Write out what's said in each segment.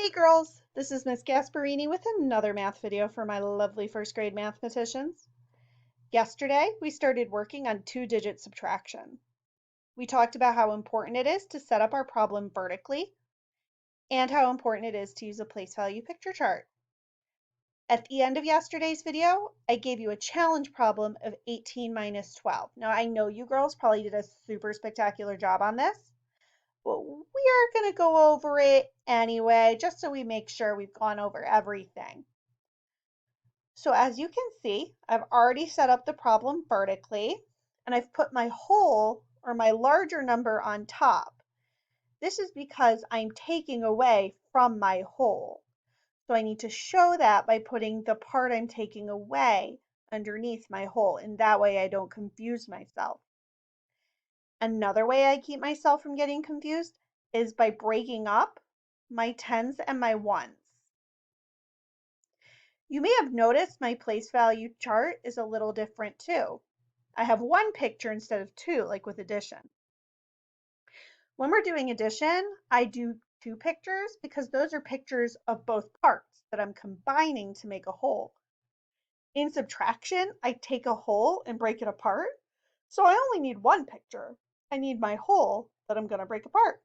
Hey girls, this is Miss Gasparini with another math video for my lovely first grade mathematicians. Yesterday, we started working on two-digit subtraction. We talked about how important it is to set up our problem vertically and how important it is to use a place value picture chart. At the end of yesterday's video, I gave you a challenge problem of 18 minus 12. Now, I know you girls probably did a super spectacular job on this, but we are going to go over it anyway, just so we make sure we've gone over everything. So as you can see, I've already set up the problem vertically, and I've put my whole, or my larger number, on top. This is because I'm taking away from my whole. So I need to show that by putting the part I'm taking away underneath my whole, and that way I don't confuse myself. Another way I keep myself from getting confused is by breaking up my tens and my ones. You may have noticed my place value chart is a little different too. I have one picture instead of two, like with addition. When we're doing addition, I do two pictures because those are pictures of both parts that I'm combining to make a whole. In subtraction, I take a whole and break it apart, so I only need one picture. I need my whole that I'm going to break apart.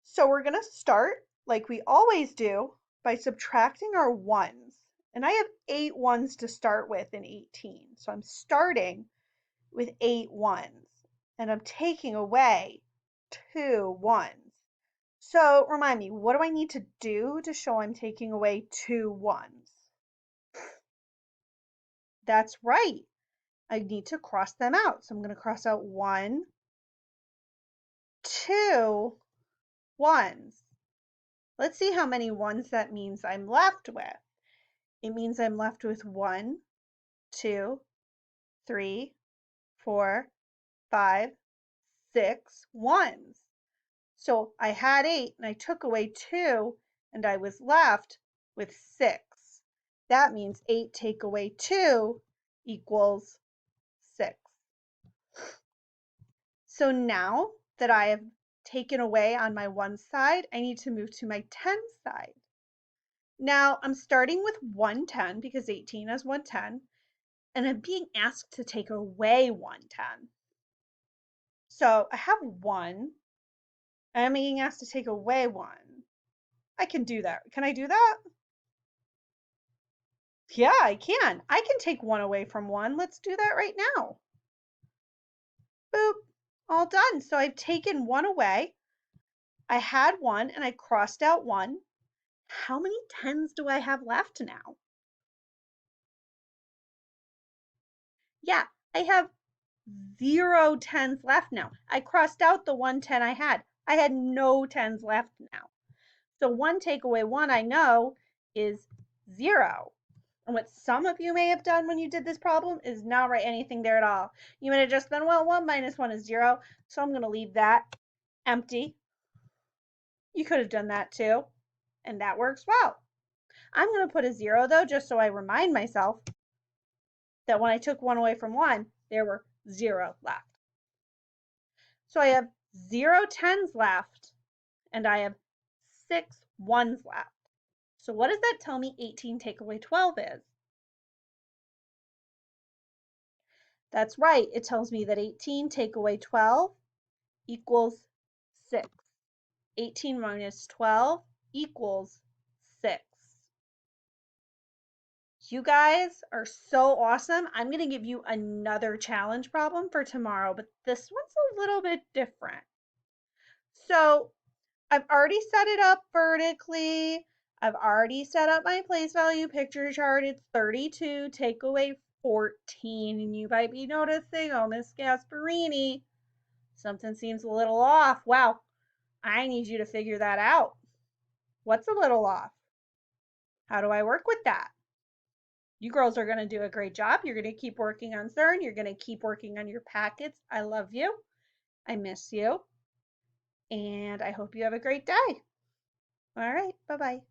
So we're going to start, like we always do, by subtracting our ones. And I have 8 ones to start with in 18. So I'm starting with 8 ones. And I'm taking away 2 ones. So remind me, what do I need to do to show I'm taking away 2 ones? That's right. I need to cross them out. So I'm going to cross out 1, 2 ones. Let's see how many ones that means I'm left with. It means I'm left with 1, 2, 3, 4, 5, 6 ones. So I had 8 and I took away 2 and I was left with 6. That means 8 take away 2 equals 6. So now that I have taken away on my 1 side, I need to move to my 10 side. Now I'm starting with 110 because 18 is 110. And I'm being asked to take away 110. So I have 1, and I'm being asked to take away 1. I can do that. Can I do that? Yeah, I can. I can take 1 away from 1. Let's do that right now. Boop. All done. So I've taken 1 away. I had 1, and I crossed out 1. How many 10s do I have left now? Yeah, I have 0 10s left now. I crossed out the 1 10 I had. I had no 10s left now. So 1 take away 1 I know is 0. And what some of you may have done when you did this problem is not write anything there at all. You may have just been, well, 1 minus 1 is 0, so I'm going to leave that empty. You could have done that too, and that works well. I'm going to put a 0 though, just so I remind myself that when I took 1 away from 1, there were 0 left. So I have 0 10s left, and I have 6 1s left. So what does that tell me 18 take away 12 is? That's right. It tells me that 18 take away 12 equals 6. 18 minus 12 equals 6. You guys are so awesome. I'm going to give you another challenge problem for tomorrow, but this one's a little bit different. So I've already set it up vertically. I've already set up my place value picture chart. It's 32, take away 14. And you might be noticing, oh, Miss Gasparini, something seems a little off. Wow, I need you to figure that out. What's a little off? How do I work with that? You girls are going to do a great job. You're going to keep working on CERN. You're going to keep working on your packets. I love you. I miss you. And I hope you have a great day. All right, bye-bye.